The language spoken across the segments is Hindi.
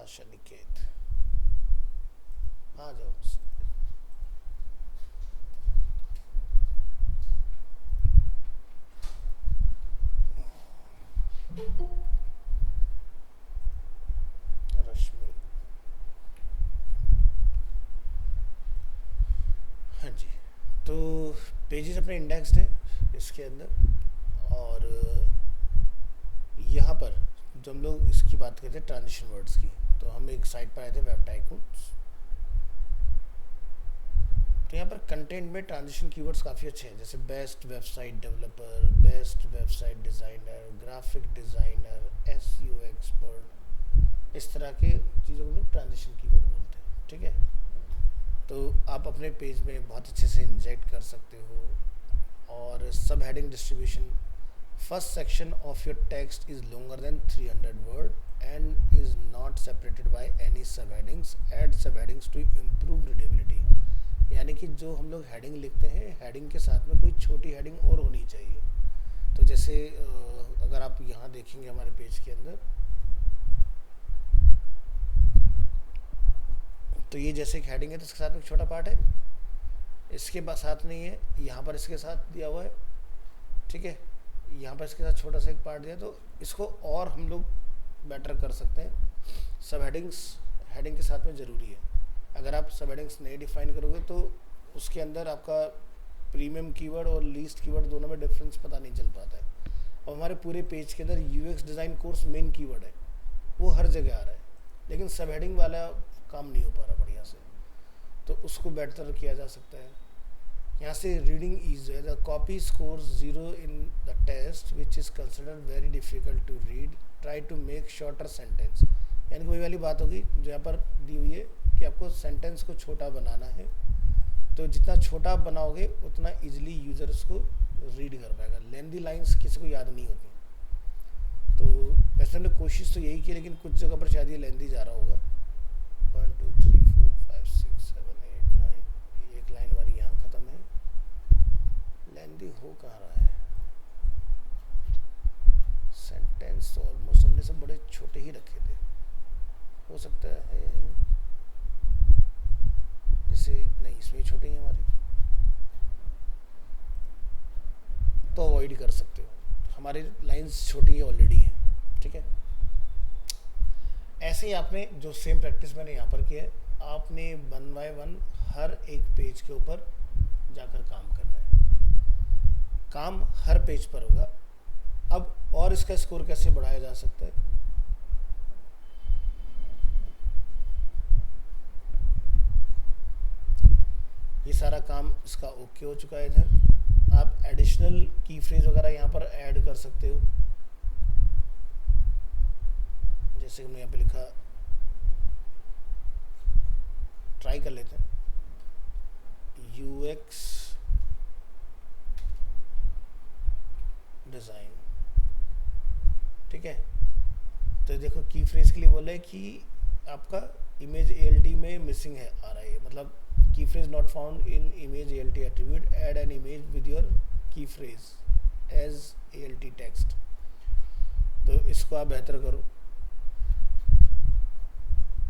आशा निकेत आ जाओ। रश्मि, हाँ जी। तो पेजेस अपने इंडेक्स्ड है इसके अंदर। और यहाँ पर जो हम लोग इसकी बात करते हैं ट्रांजिशन वर्ड्स की, तो हम एक साइट पर आए थे वेब टाइकून्स। तो यहाँ पर कंटेंट में ट्रांजिशन कीवर्ड्स काफ़ी अच्छे हैं, जैसे best website developer, best website designer, graphic designer, SEO expert, इस तरह के चीज़ों को लोग ट्रांजिशन कीवर्ड बोलते हैं। ठीक है, तो आप अपने पेज में बहुत अच्छे से इंजेक्ट कर सकते हो। और सब heading distribution, first section of your text is longer than 300 word and is not separated by any सब हेडिंग्स, ऐड सब हेडिंग्स टू इम्प्रूव रीडेबिलिटी। यानी कि जो हम लोग हेडिंग लिखते हैं, हेडिंग के साथ में कोई छोटी हेडिंग और होनी चाहिए। तो जैसे अगर आप यहाँ देखेंगे हमारे पेज के अंदर, तो ये जैसे एक हेडिंग है तो इसके साथ में एक छोटा पार्ट है, इसके साथ नहीं है, यहाँ पर इसके साथ दिया हुआ है। ठीक है, यहाँ पर इसके साथ छोटा सा एक पार्ट दिया, तो इसको और हम लोग बेटर कर सकते हैं। सब हेडिंग्स हेडिंग के साथ में ज़रूरी है। अगर आप सब हेडिंग्स नहीं डिफाइन करोगे तो उसके अंदर आपका प्रीमियम कीवर्ड और लीस्ट कीवर्ड दोनों में डिफरेंस पता नहीं चल पाता है। और हमारे पूरे पेज के अंदर UX design course main keyword है, वो हर जगह आ रहा है, लेकिन सब हेडिंग वाला काम नहीं हो पा रहा बढ़िया से, तो उसको बेटर किया जा सकता है। यहाँ से रीडिंग ईज है, the copy scores 0 in the test which is considered very difficult to read, try to make shorter sentence. यानी वही वाली बात होगी जो यहाँ पर दी हुई है कि आपको सेंटेंस को छोटा बनाना है, तो जितना छोटा आप बनाओगे उतना इजीली यूज़र उसको रीड कर पाएगा। लेंदी लाइंस किसी को याद नहीं होती, तो वैसे हमने कोशिश तो यही की, लेकिन कुछ जगह पर शायद ये लेंदी जा रहा होगा। 1 2 3 4 5 6 7 8 9, एक लाइन हमारी यहाँ ख़त्म है, लेंदी हो कहाँ रहा है। सेंटेंस तो ऑलमोस्ट हमने सब बड़े छोटे ही रखे थे, हो सकता है जैसे नहीं, इसमें छोटे ही हमारे, तो अवॉइड कर सकते हो, हमारी लाइंस छोटी ऑलरेडी हैं। ठीक है, ऐसे ही आपने जो सेम प्रैक्टिस मैंने यहाँ पर किया है, आपने 1 बाय 1 हर एक पेज के ऊपर जाकर काम करना है। काम हर पेज पर होगा। अब और इसका स्कोर कैसे बढ़ाया जा सकता है, ये सारा काम इसका ओके हो चुका है। इधर आप एडिशनल की फ्रेज वगैरह यहाँ पर ऐड कर सकते हो, जैसे हमने यहाँ पे लिखा, ट्राई कर लेते हैं, यूएक्स डिज़ाइन। ठीक है, तो देखो की फ्रेज के लिए बोला है कि आपका इमेज एएलटी में मिसिंग है, आ रहा है, मतलब की phrase not found in image ALT attribute, add an image with your की फ्रेज एज एएलटी टेक्स्ट। तो इसको आप बेहतर करो,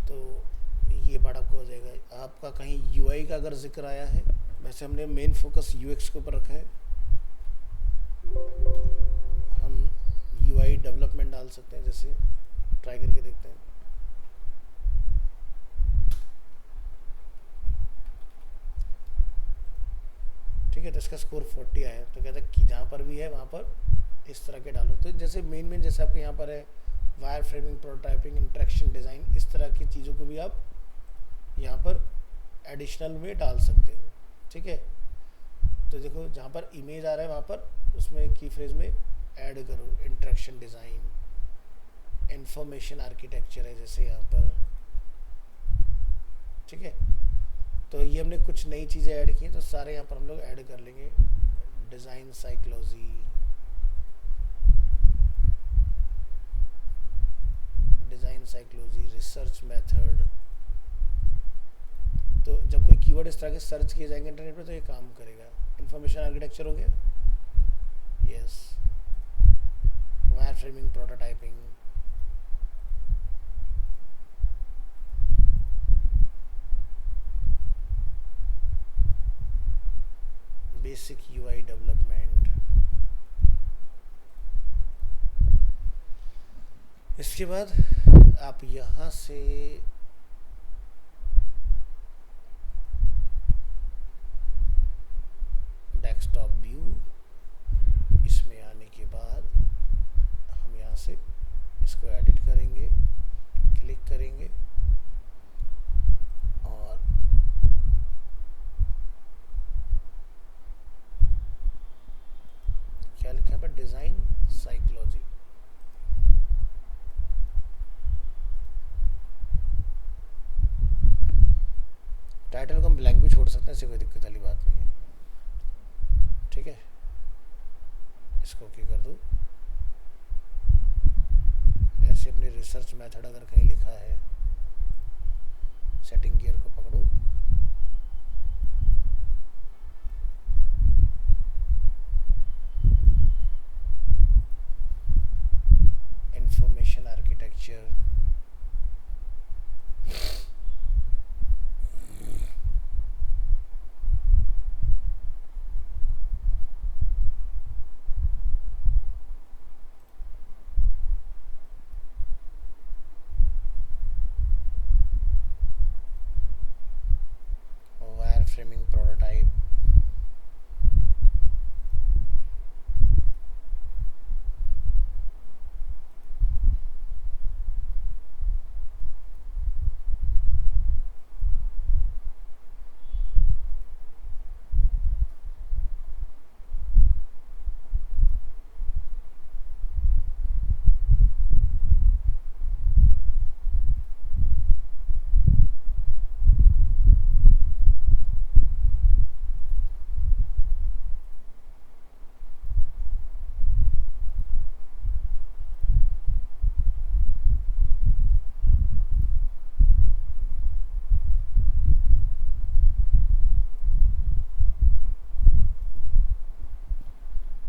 तो ये पार्ट आपको हो जाएगा। आपका कहीं यूआई का अगर जिक्र आया है, वैसे हमने मेन फोकस यूएक्स के ऊपर रखा है, हम यूआई डेवलपमेंट डाल सकते हैं, जैसे ट्राई करके देखते हैं। ठीक है, तो इसका स्कोर 40 आया, तो कहता है कि जहाँ पर भी है वहाँ पर इस तरह के डालो। तो जैसे मेन जैसे आपके यहाँ पर है wire framing, prototyping, interaction design, इस तरह की चीज़ों को भी आप यहाँ पर एडिशनल में डाल सकते हो। ठीक है, तो देखो जहाँ पर इमेज आ रहा है वहाँ पर उसमें की फ्रेज में ऐड करो इंटरेक्शन डिज़ाइन, इंफॉर्मेशन आर्किटेक्चर है जैसे यहाँ पर। ठीक है, तो ये हमने कुछ नई चीज़ें ऐड की, तो सारे यहाँ पर हम लोग ऐड कर लेंगे। Design psychology, design psychology, research method. तो जब कोई कीवर्ड इस तरह के सर्च किए जाएंगे इंटरनेट पे तो ये काम करेगा। इंफॉर्मेशन आर्किटेक्चर हो गया, yes, wire framing, prototyping, basic UI development. इसके बाद आप यहाँ से डेस्कटॉप व्यू, इसमें आने के बाद हम यहाँ से इसको एडिट करेंगे, क्लिक करेंगे और क्या लिखा है पर डिज़ाइन साइकोलॉजी। टाइटल को हम ब्लैंक भी छोड़ सकते हैं, ऐसी कोई दिक्कत वाली बात नहीं है। ठीक है, इसको ओके कर दो। ऐसे अपनी रिसर्च मेथड अगर कहीं लिखा है, सेटिंग गियर को पकड़ो, information architecture, wire framing, prototype,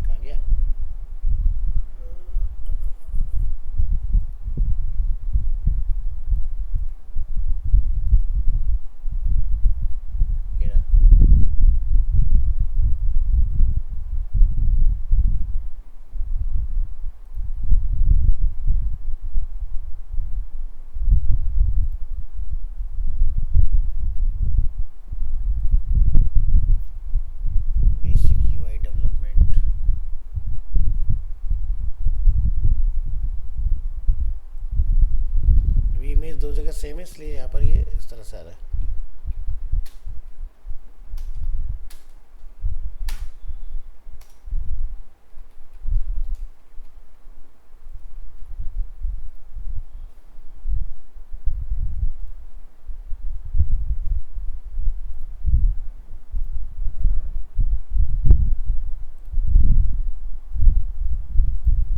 कहाँ गया? ये रहा। Basic UI development. अभी इमेज दो जगह सेम है, इसलिए यहाँ पर ये इस तरह से आ रहा है।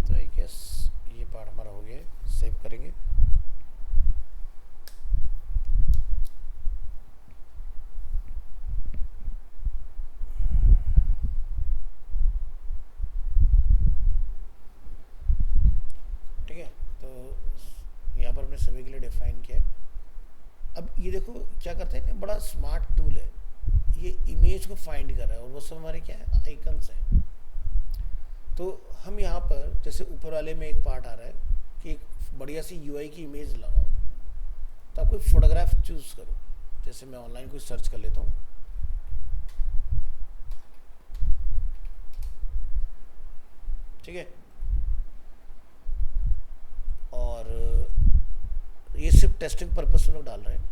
तो आई गेस ये पार्ट हमारा हो गया, सेव करेंगे। ठीक है, तो यहाँ पर हमने सभी के लिए डिफाइन किया है। अब ये देखो क्या करते हैं, बड़ा स्मार्ट टूल है, ये इमेज को फाइंड कर रहा है और वो सब हमारे क्या है, आइकन्स हैं। तो हम यहाँ पर जैसे ऊपर वाले में एक पार्ट आ रहा है कि एक बढ़िया सी यूआई की इमेज लगाओ, तो आप कोई फोटोग्राफ चूज करो। जैसे मैं ऑनलाइन कोई सर्च कर लेता हूँ, ठीक है, और ये सिर्फ टेस्टिंग पर्पस से लोग डाल रहे हैं।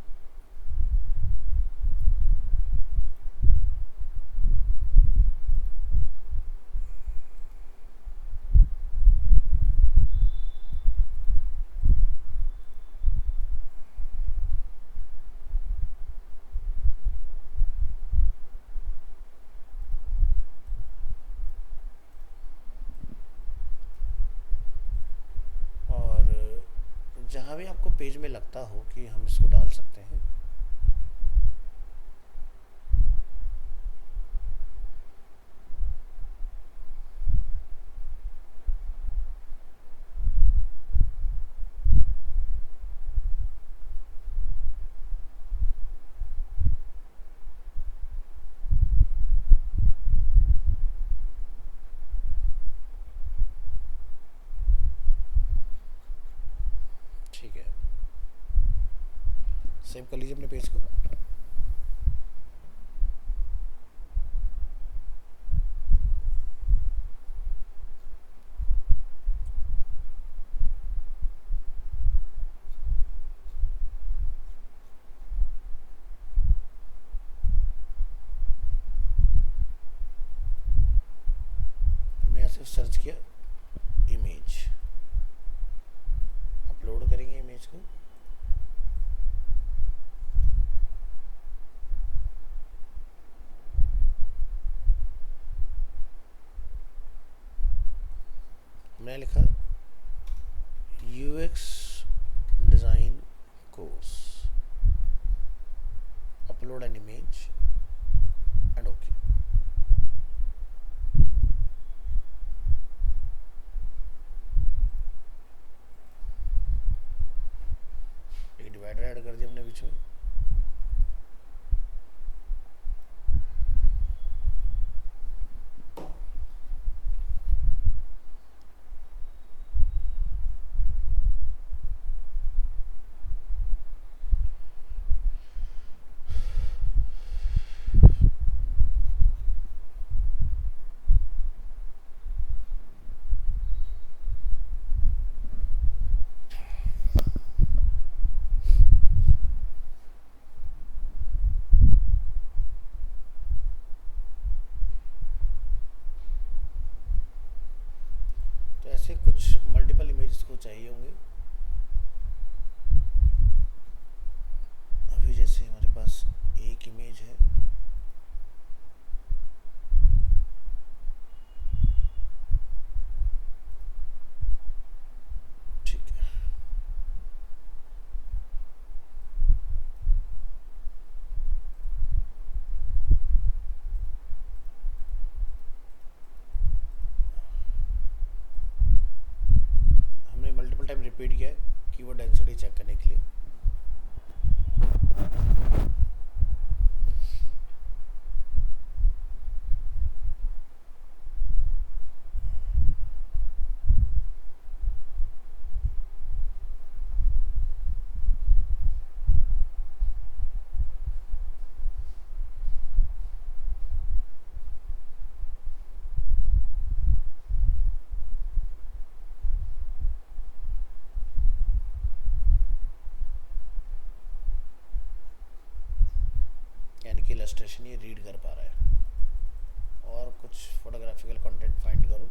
जहाँ भी आपको पेज में लगता हो कि हम इसको डाल सकते हैं, सेव कर लीजिए अपने पेज को। हमने यहाँ से सर्च किया इमेज, अपलोड करेंगे इमेज को। हमने लिखा UX design course, upload an image and okay. एक डिवाइडर ऐड कर दिया हमने बीच में। ऐसे कुछ मल्टीपल इमेजेस को चाहिए होंगे। अभी जैसे हमारे पास एक इमेज है, ठीक है। हमने मल्टीपल टाइम रिपीट किया है कीवर्ड डेंसिटी चेक करने के लिए। यानी कि इलस्ट्रेशन ये रीड कर पा रहा है। और कुछ फोटोग्राफिकल कंटेंट फाइंड करो।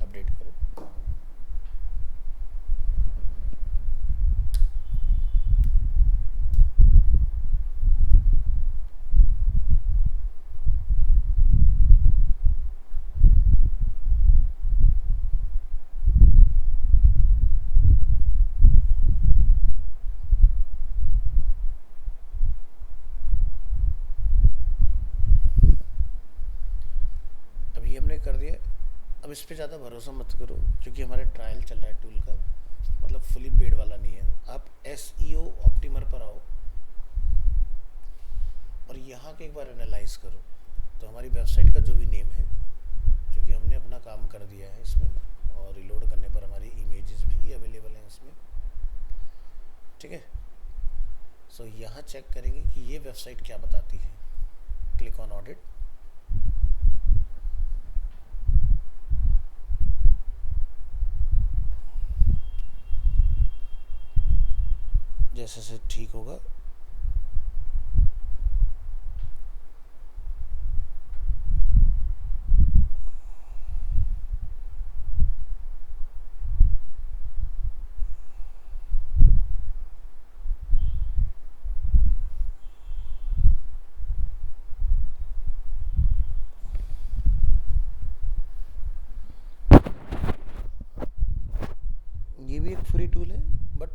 अपडेट करो। अभी हमने कर दिया। अब इस पे ज़्यादा भरोसा मत करो क्योंकि हमारे ट्रायल चल रहा है टूल का, मतलब फुली पेड वाला नहीं है। आप SEO ऑप्टिमर पर आओ और यहाँ के एक बार एनालाइज करो तो हमारी वेबसाइट का जो भी नेम है, क्योंकि हमने अपना काम कर दिया है इसमें और रिलोड करने पर हमारी इमेजेस भी अवेलेबल हैं इसमें, ठीक है। सो यहाँ चेक करेंगे कि ये वेबसाइट क्या बताती है। Click on audit. जैसे से ठीक होगा। ये भी एक फ्री टूल है, बट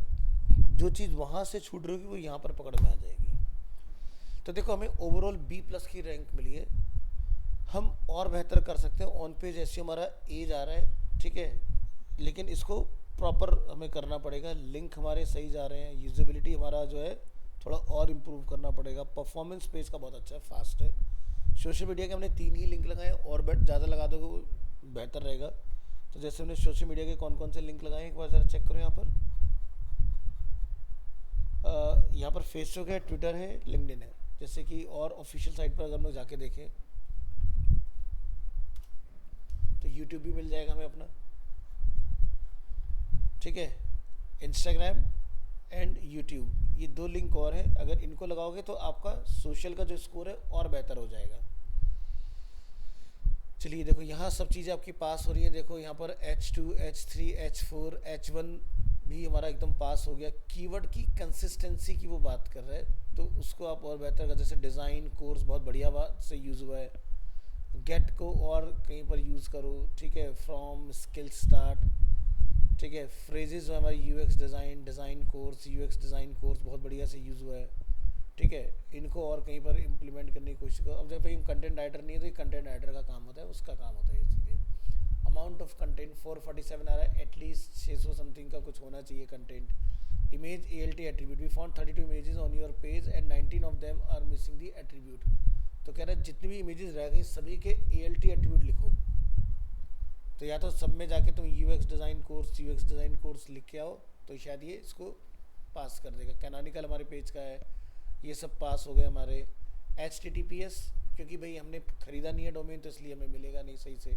जो चीज़ वहाँ से छूट रही होगी वो यहाँ पर पकड़ में आ जाएगी। तो देखो हमें ओवरऑल बी प्लस की रैंक मिली है। हम और बेहतर कर सकते हैं। ऑन पेज ऐसे हमारा ए जा रहा है, ठीक है, लेकिन इसको प्रॉपर हमें करना पड़ेगा। लिंक हमारे सही जा रहे हैं, यूजेबिलिटी हमारा जो है थोड़ा और इम्प्रूव करना पड़ेगा। परफॉर्मेंस पेज का बहुत अच्छा है, फास्ट है। सोशल मीडिया के हमने 3 ही लिंक लगाए, और बेट ज़्यादा लगा दोगे वो बेहतर रहेगा। तो जैसे हमने सोशल मीडिया के कौन कौन से लिंक लगाए एक बार ज़रा चेक करो। यहाँ पर यहाँ पर फेसबुक है, ट्विटर है, लिंक्डइन है। जैसे कि और ऑफिशियल साइट पर अगर हम लोग जाके देखें तो यूट्यूब भी मिल जाएगा हमें अपना, ठीक है। इंस्टाग्राम एंड यूट्यूब, ये 2 लिंक और हैं। अगर इनको लगाओगे तो आपका सोशल का जो स्कोर है और बेहतर हो जाएगा। चलिए देखो यहाँ सब चीज़ें आपकी पास हो रही है। देखो यहाँ पर H2, H3, H4, H1 भी हमारा एकदम पास हो गया। कीवर्ड की कंसिस्टेंसी की वो बात कर रहे हैं, तो उसको आप और बेहतर कर। जैसे डिज़ाइन कोर्स बहुत बढ़िया बात से यूज़ हुआ है। गेट को और कहीं पर यूज़ करो, ठीक है। फ्रॉम, स्किल स्टार्ट, ठीक है। फ्रेजेस जो हमारी UX design, design course, UX design course बहुत बढ़िया से यूज़ हुआ है, ठीक है। इनको और कहीं पर इम्प्लीमेंट करने की कोशिश करो। अब जब भाई कंटेंट राइटर नहीं है तो ये कंटेंट राइटर का काम होता है, उसका काम होता है ये चीज़ें। अमाउंट ऑफ कंटेंट 447 आ रहा है, एटलीस्ट 600 समथिंग का कुछ होना चाहिए content. Image ALT attribute, we found 32 images on your page and 19 of them are missing the attribute. तो कह रहा है जितनी भी इमेजेस रह गई सभी के ALT एट्रीब्यूट लिखो। तो या तो सब में जाके तुम UX डिज़ाइन कोर्स लिख के आओ, तो शायद ये इसको पास कर देगा। कैनोनिकल हमारे पेज का है, ये सब पास हो गए हमारे। HTTPS, क्योंकि भाई हमने ख़रीदा नहीं है डोमेन तो इसलिए हमें मिलेगा नहीं सही से,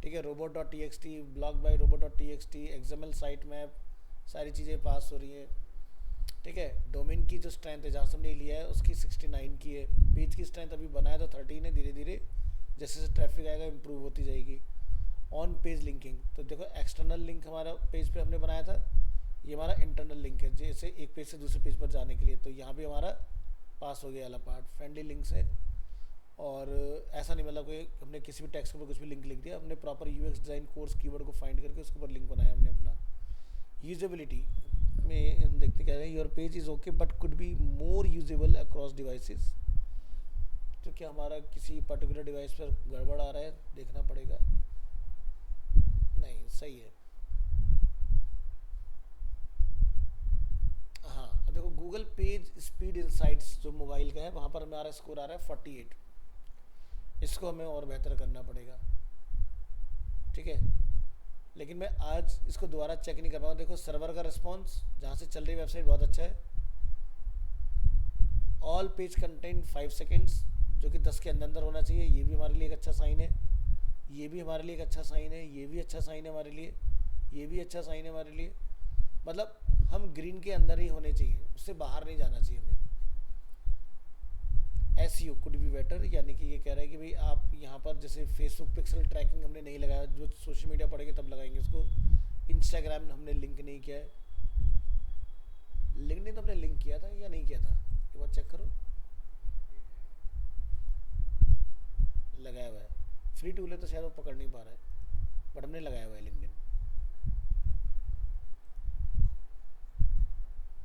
ठीक है। robot.txt, blog by robot.txt, XML site map, सारी चीज़ें पास हो रही हैं, ठीक है। डोमेन की जो स्ट्रेंथ है जहाँ से हमने लिया है उसकी 69 की है। पेज की स्ट्रेंथ अभी बनाया तो 13 है, धीरे धीरे जैसे जैसे ट्रैफिक आएगा इम्प्रूव होती जाएगी। ऑन पेज लिंकिंग, तो देखो एक्सटर्नल लिंक हमारा पेज पे हमने बनाया था, ये हमारा इंटरनल लिंक है जैसे एक पेज से दूसरे पेज पर जाने के लिए। तो यहाँ भी हमारा पास हो गया वाला पार्ट। फ्रेंडली लिंक्स है, और ऐसा नहीं मतलब कोई हमने किसी भी टेक्स्ट के ऊपर कुछ भी लिंक लिख दिया। हमने proper UX design course keyword को फाइंड करके उसके ऊपर लिंक बनाया हमने अपना। यूजेबिलिटी में हम देखते कह रहे हैं your page is okay but could be more usable across devices. तो क्या हमारा किसी पर्टिकुलर डिवाइस पर गड़बड़ आ रहा है, देखना पड़ेगा। नहीं, सही है। हाँ, अब देखो गूगल पेज स्पीड इंसाइट्स जो मोबाइल का है वहाँ पर हमारा स्कोर आ रहा है 48। इसको हमें और बेहतर करना पड़ेगा, ठीक है। लेकिन मैं आज इसको दोबारा चेक नहीं कर पाऊँ। देखो सर्वर का रिस्पॉन्स जहाँ से चल रही वेबसाइट बहुत अच्छा है। ऑल पेज कंटेंट 5 सेकेंड्स, जो कि 10 के अंदर अंदर होना चाहिए। ये भी हमारे लिए एक अच्छा साइन है, ये भी हमारे लिए एक अच्छा साइन है, ये भी अच्छा साइन है हमारे लिए, ये भी अच्छा साइन है हमारे लिए। मतलब हम ग्रीन के अंदर ही होने चाहिए, उससे बाहर नहीं जाना चाहिए हमें। SEO कुड बी बेटर, यानी कि ये कह रहा है कि भाई आप यहाँ पर जैसे फेसबुक पिक्सल ट्रैकिंग हमने नहीं लगाया, जो सोशल मीडिया पढ़ेंगे तब लगाएंगे उसको। इंस्टाग्राम हमने लिंक नहीं किया है। लिंक्डइन तो हमने लिंक किया था या नहीं किया था, एक बार चेक करो। लगाया हुआ है, फ्री टूल है तो शायद वो पकड़ नहीं पा रहा है, बट हमने लगाया हुआ है लिंक्डइन,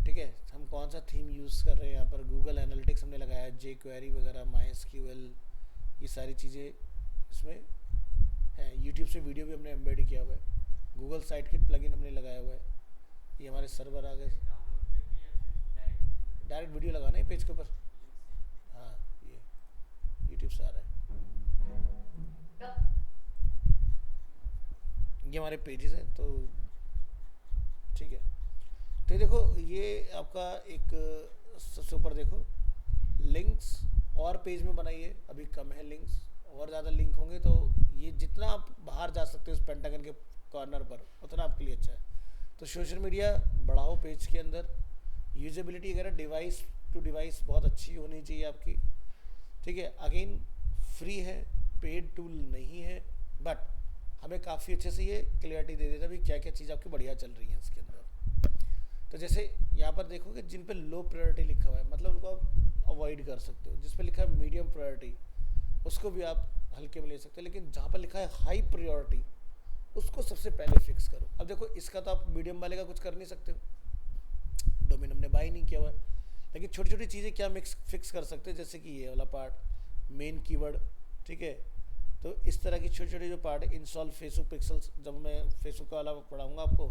ठीक है। हम कौन सा थीम यूज़ कर रहे हैं यहाँ पर, गूगल एनालिटिक्स हमने लगाया है, jQuery वगैरह, MySQL, ये सारी चीज़ें इसमें हैं। यूट्यूब से वीडियो भी हमने एम्बेड किया हुआ है। गूगल साइट किट प्लगइन हमने लगाया हुआ है। ये हमारे सर्वर आ गए। डायरेक्ट वीडियो लगाना है पेज के ऊपर। हाँ, ये यूट्यूब से आ रहा है। ये हमारे पेजेस हैं, तो ठीक है। तो देखो ये आपका एक सबसे ऊपर देखो लिंक्स और पेज में बनाइए, अभी कम है लिंक्स, और ज़्यादा लिंक होंगे तो ये जितना आप बाहर जा सकते हो उस पेंटागन के कॉर्नर पर उतना आपके लिए अच्छा है। तो सोशल मीडिया बढ़ाओ पेज के अंदर, यूजेबिलिटी वगैरह डिवाइस टू डिवाइस बहुत अच्छी होनी चाहिए आपकी, ठीक है। अगेन फ्री है, पेड टूल नहीं है, बट हमें काफ़ी अच्छे से ये क्लियरिटी दे देता है भी क्या क्या चीज़ आपकी बढ़िया चल रही है इसके अंदर। तो जैसे यहाँ पर देखोगे जिन पे लो प्रायोरिटी लिखा हुआ है मतलब उनको आप अवॉइड कर सकते हो, जिस पे लिखा है मीडियम प्रायोरिटी उसको भी आप हल्के में ले सकते हो, लेकिन जहाँ पर लिखा है हाई प्रायोरिटी उसको सबसे पहले फिक्स करो। अब देखो इसका तो आप मीडियम वाले का कुछ कर नहीं सकते हो, डोमेन हमने बाई नहीं किया हुआ है, लेकिन छोटी छोटी चीज़ें क्या मिक्स फिक्स कर सकते हैं, जैसे कि ये वाला पार्ट मेन कीवर्ड, ठीक है। तो इस तरह की छोटी छोटी जो पार्ट है, इंस्टॉल फेसबुक पिक्सल्स, जब मैं फेसबुक का वाला पढ़ाऊँगा आपको,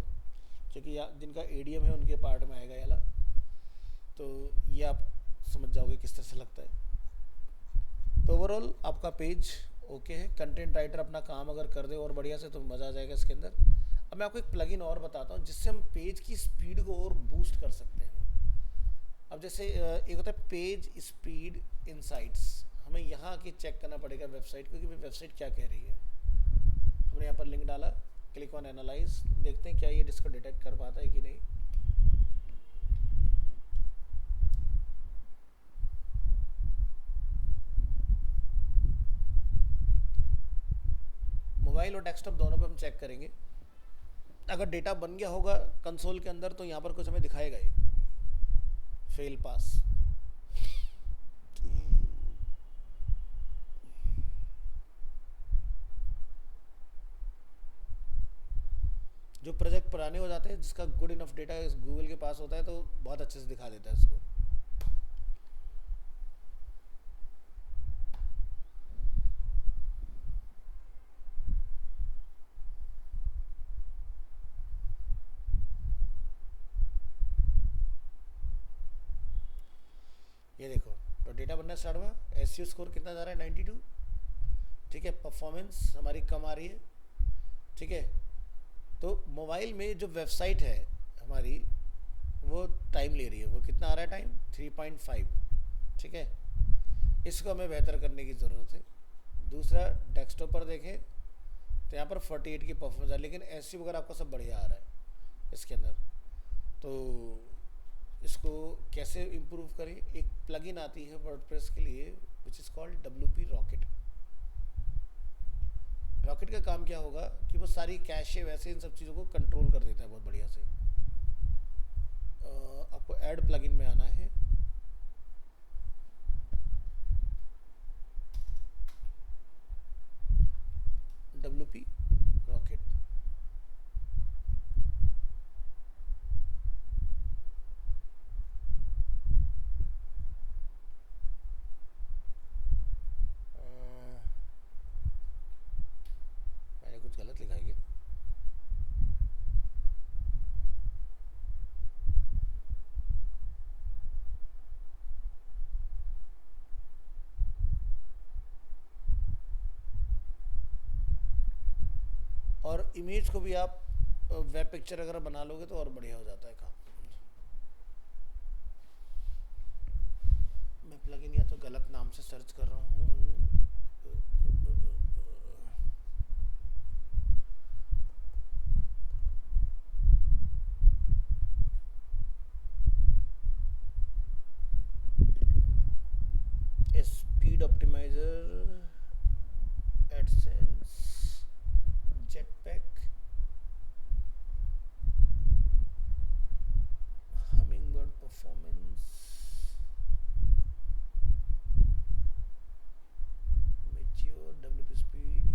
क्योंकि जिनका एडीएम है उनके पार्ट में आएगा ये वाला, तो ये आप समझ जाओगे किस तरह से लगता है। तो ओवरऑल आपका पेज ओके है। कंटेंट राइटर अपना काम अगर कर दे और बढ़िया से तो मज़ा आ जाएगा इसके अंदर। अब मैं आपको एक प्लगइन और बताता हूँ जिससे हम पेज की स्पीड को और बूस्ट कर सकते हैं। अब जैसे एक होता है पेज स्पीड इनसाइट्स, हमें यहाँ आके चेक करना पड़ेगा वेबसाइट को कि भाई वेबसाइट क्या कह रही है। हमने यहाँ पर लिंक डाला, क्लिक ऑन एनालाइज, देखते हैं क्या ये इसको डिटेक्ट कर पाता है कि नहीं। मोबाइल और डेस्कटॉप दोनों पे हम चेक करेंगे। अगर डेटा बन गया होगा कंसोल के अंदर तो यहाँ पर कुछ हमें दिखाएगा ही, फेल पास। जो प्रोजेक्ट पुराने हो जाते हैं, जिसका गुड इनफ डेटा गूगल के पास होता है तो बहुत अच्छे से दिखा देता है उसको। ये देखो तो डेटा बनना स्टार्ट हुआ, एसईओ स्कोर कितना जा रहा है 92, ठीक है। परफॉर्मेंस हमारी कम आ रही है, ठीक है। तो मोबाइल में जो वेबसाइट है हमारी वो टाइम ले रही है, वो कितना आ रहा है टाइम 3.5, ठीक है। इसको हमें बेहतर करने की ज़रूरत है। दूसरा डेस्कटॉप पर देखें तो यहाँ पर 48 की परफॉर्मेंस है, लेकिन एसईओ वगैरह आपका सब बढ़िया आ रहा है इसके अंदर। तो इसको कैसे इम्प्रूव करें, एक प्लगइन आती है वर्डप्रेस के लिए which is called WP rocket. Rocket का काम क्या होगा कि वो सारी कैशे वैसे इन सब चीज़ों को कंट्रोल कर देता है बहुत बढ़िया से। आपको ऐड प्लगइन में आना है, WP रॉकेट। मैंने कुछ गलत लिखा है क्या? और इमेज को भी आप वेब पिक्चर अगर बना लोगे तो और बढ़िया हो जाता है काम। मैं प्लगइन या तो गलत नाम से सर्च कर रहा हूँ। Speed optimizer, AdSense, Jetpack, Hummingbird performance, mature, WP speed.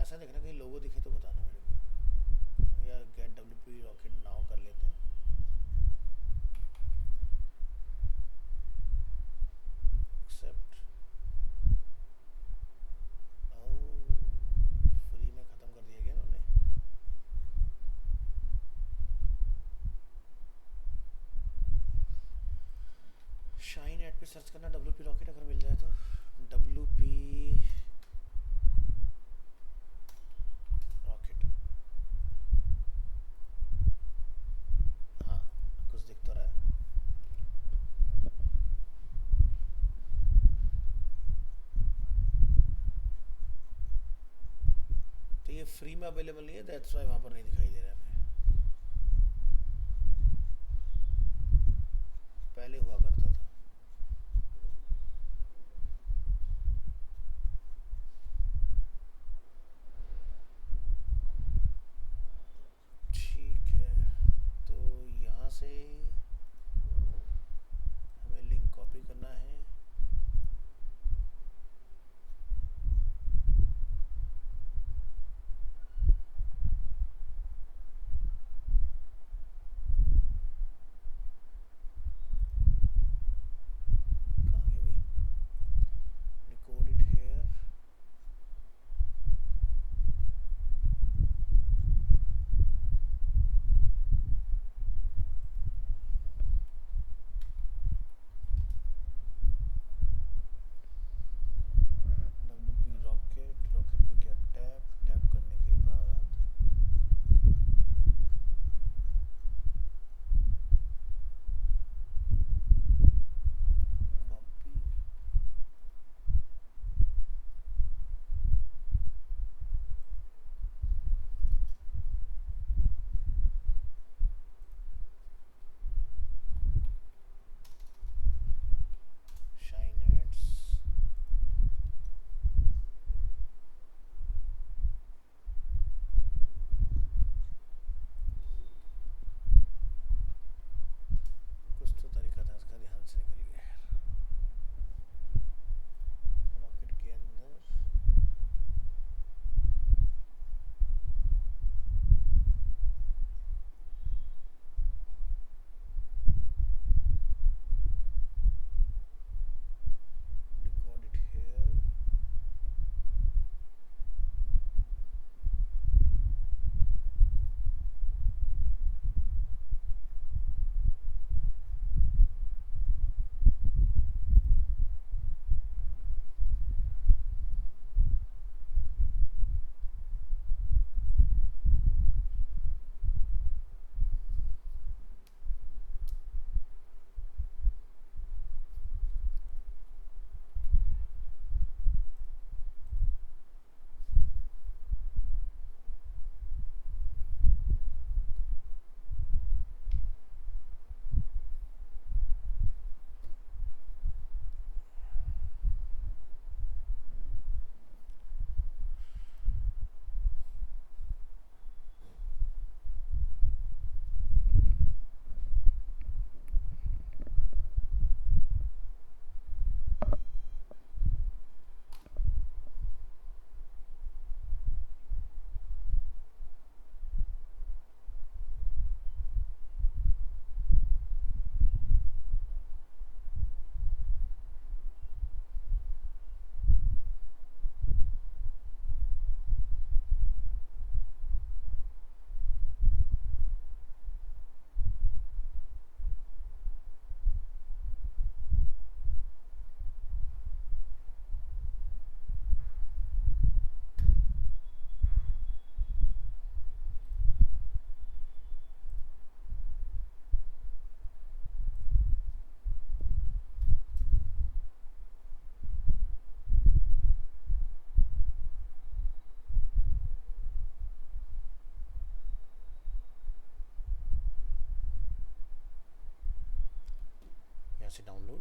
ऐसा देखना कहीं लोगो दिखे तो बताना मेरे को, या गेट डब्ल्यू रॉकेट नाउ कर लेते हैं। एक्सेप्ट, फ्री में ख़त्म कर दिया गया उन्होंने। शाइन एड पे सर्च करना डब्ल्यू पी रॉकेट, अगर मिल जाए तो डब्ल्यू पी रॉकेट। हाँ, कुछ दिख तो रहा है। तो ये फ्री में अवेलेबल नहीं है, दैट्स वाई वहाँ पर नहीं दिखाई दे रहा है हमें। पहले हुआ करता था। ठीक है, तो यहाँ से हमें लिंक कॉपी करना है। कहाँ गया भाई? Record it here. W P rocket, rocket पे किया टैप, टैप करने के बाद कॉपी। शाइन एड्स, कुछ तो तरीका था इसका, ध्यान से निकल गया यार। रॉकेट के अंदर रिकॉर्ड इट हेयर। यहाँ से डाउनलोड।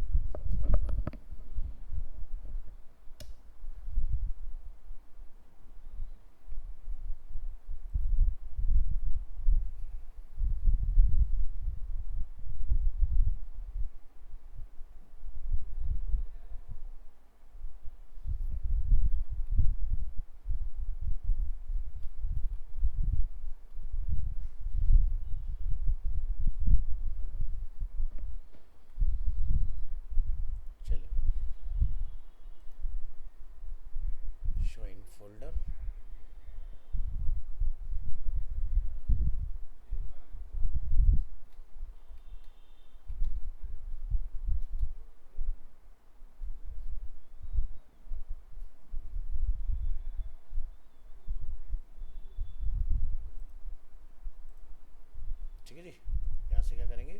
ठीक है जी। यहाँ से क्या करेंगे,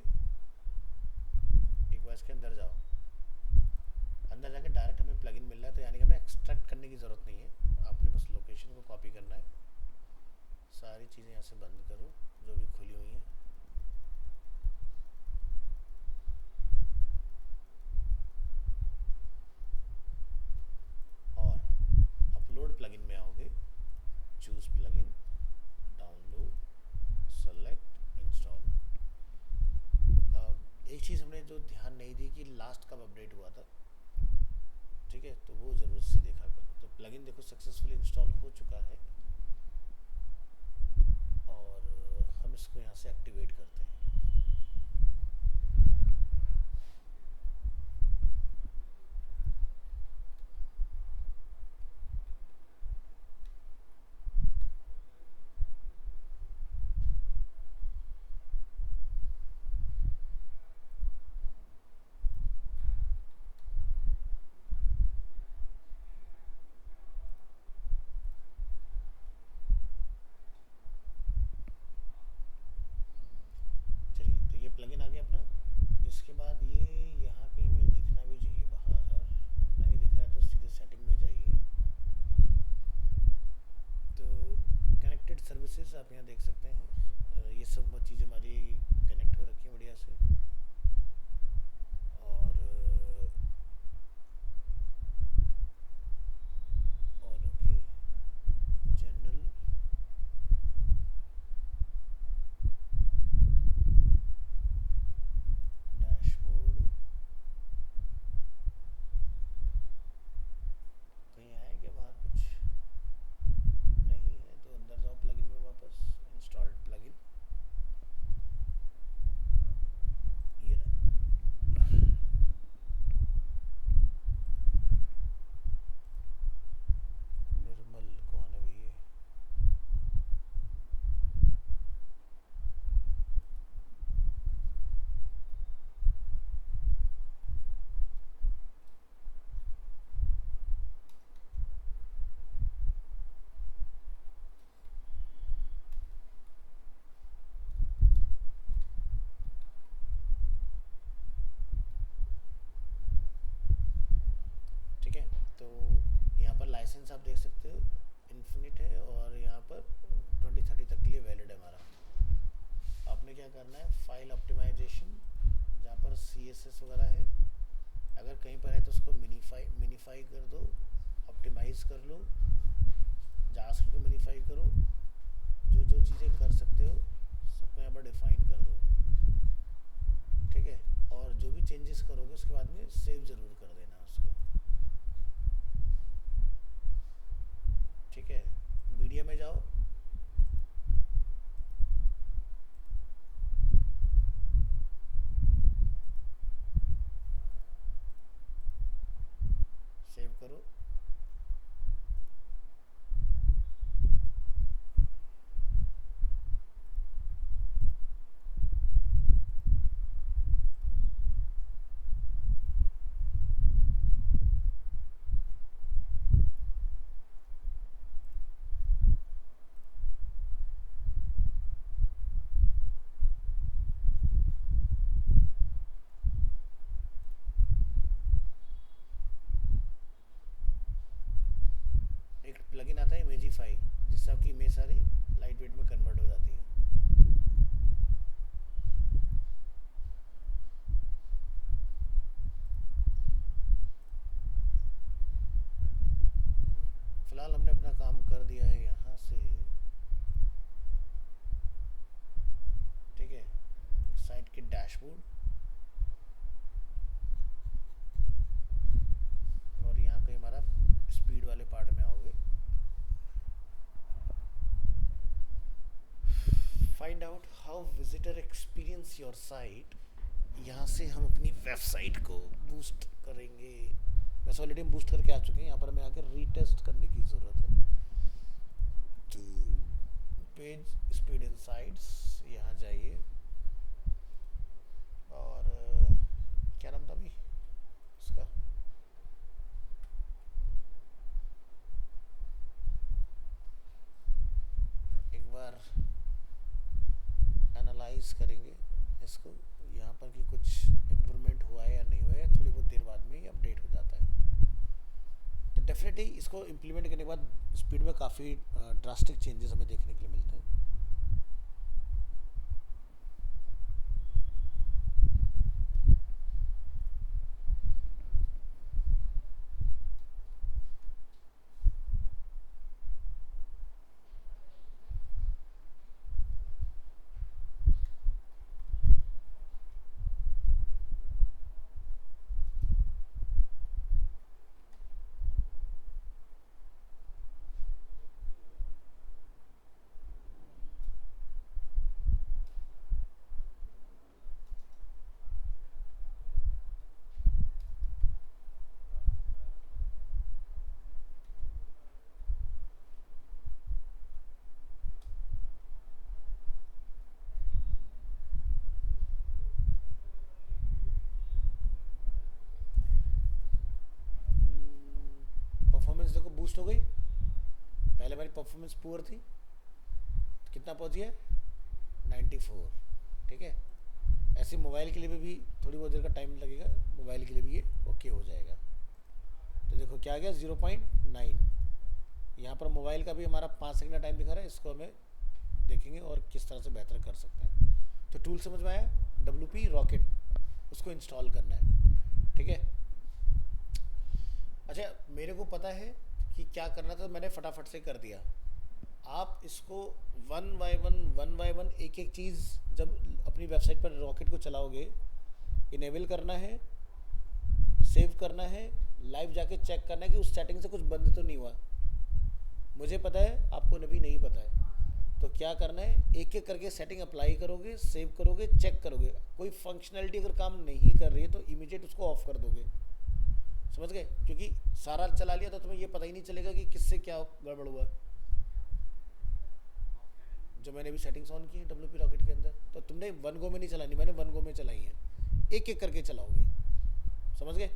एक बार इसके अंदर जाओ, अंदर जाके डायरेक्ट हमें प्लगइन मिल रहा है, तो यानी कि हमें एक्सट्रैक्ट करने की ज़रूरत नहीं है, आपने बस लोकेशन को कॉपी करना है। सारी चीज़ें यहाँ से बंद करो जो भी खुली हुई हैं। और अपलोड प्लगइन में आओगे, choose plugin, download, select, install. एक चीज़ हमने जो ध्यान नहीं दी कि लास्ट कब अपडेट हुआ था, ठीक है, तो वो ज़रूर से देखा करो। तो प्लगइन देखो सक्सेसफुली इंस्टॉल हो चुका है, और हम इसको यहाँ से एक्टिवेट करते हैं। चलिए, तो ये प्लगइन आ गया अपना। इसके बाद ये यहाँ कहीं में दिखना भी चाहिए बाहर, नहीं दिख रहा है तो सीधे सेटिंग में जाइए। तो कनेक्टेड सर्विसेज आप यहाँ देख सकते हैं, ये सब चीज़ें हमारी कनेक्ट हो रखी हैं बढ़िया से। और ओके, जनरल, डैशबोर्ड, कहीं आया क्या बाहर कुछ नहीं है तो अंदर जाओ प्लगइन में वापस, इंस्टॉल प्लगइन, ये निर्मल कौन है भैया, ठीक है। तो यहाँ पर लाइसेंस आप देख सकते हो इन्फिनिट है, और यहाँ पर 2030 तक के लिए वैलिड है हमारा। आपने क्या करना है, फाइल ऑप्टिमाइजेशन, जहाँ पर CSS वगैरह है, अगर कहीं पर है तो उसको मिनीफाई कर दो, ऑप्टिमाइज कर लो, जावास्क्रिप्ट को मिनीफाई करो, जो जो चीज़ें कर सकते हो सबको यहाँ पर डिफाइन कर दो, ठीक है। और जो भी चेंजेस करोगे उसके बाद में सेव ज़रूर कर देना उसको, ठीक है। मीडिया में जाओ, सेव करो, एक प्लगइन आता है इमेजिफाई, जिससे आपकी इमेज सारी लाइट वेट में कन्वर्ट हो जाती है। फिलहाल हमने अपना काम कर दिया है यहाँ से, ठीक है। साइट के डैशबोर्ड, और यहाँ कहीं हमारा स्पीड वाले पार्ट में आओगे, find out how visitor experience your site. यहाँ से हम अपनी वेबसाइट को बूस्ट करेंगे, वैसे ऑलरेडी हम बूस्ट करके आ चुके हैं, यहाँ पर हमें आकर रीटेस्ट करने की ज़रूरत है। तो पेज स्पीड इनसाइट्स, यहाँ जाइए, और क्या नाम था अभी इसका, एक बार एनालाइज एनालाइज करेंगे इसको यहाँ पर कि कुछ इम्प्रूवमेंट हुआ है या नहीं हुआ है, थोड़ी बहुत देर बाद में ही अपडेट हो जाता है। तो डेफिनेटली इसको इम्प्लीमेंट करने के बाद स्पीड में काफ़ी ड्रास्टिक चेंजेस हमें देखने के लिए मिलते हैं। परफॉर्मेंस देखो बूस्ट हो गई, पहले हमारी परफॉर्मेंस पुअर थी, तो कितना पहुंची है 94। ठीक है, ऐसे मोबाइल के लिए भी थोड़ी बहुत देर का टाइम लगेगा, मोबाइल के लिए भी ये ओके हो जाएगा। तो देखो क्या आ गया 0.9। यहाँ पर मोबाइल का भी हमारा 5 सेकंड का टाइम दिखा रहा है, इसको हमें देखेंगे और किस तरह से बेहतर कर सकते हैं। तो टूल समझ में आया, WP रॉकेट, उसको इंस्टॉल करना है। ठीक है, अच्छा मेरे को पता है कि क्या करना था, मैंने फटाफट से कर दिया। आप इसको वन बाय वन एक एक चीज़ जब अपनी वेबसाइट पर रॉकेट को चलाओगे, इनेबल करना है, सेव करना है, लाइव जाके चेक करना है कि उस सेटिंग से कुछ बंद तो नहीं हुआ। मुझे पता है, आपको नभी नहीं पता है। तो क्या करना है, एक एक करके सेटिंग अप्लाई करोगे, सेव करोगे, चेक करोगे। कोई फंक्शनैलिटी अगर काम नहीं कर रही है तो इमीडिएट उसको ऑफ कर दोगे। समझ गए, क्योंकि सारा चला लिया तो तुम्हें ये पता ही नहीं चलेगा कि किससे क्या गड़बड़ हुआ। जो मैंने अभी सेटिंग्स ऑन की है WP रॉकेट के अंदर, तो तुमने वन गो में नहीं चलानी, मैंने वन गो में चलाई है, एक एक करके चलाओगे। समझ गए।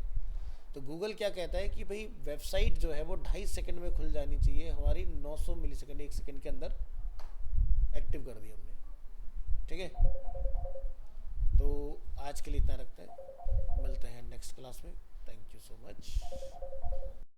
तो गूगल क्या कहता है कि भाई वेबसाइट जो है वो 2.5 सेकंड में खुल जानी चाहिए, हमारी 900 मिलीसेकंड 1 सेकंड के अंदर एक्टिव कर दी हमने। ठीक है, तो आज के लिए इतना रखते हैं, मिलते हैं नेक्स्ट क्लास में। Thank you so much.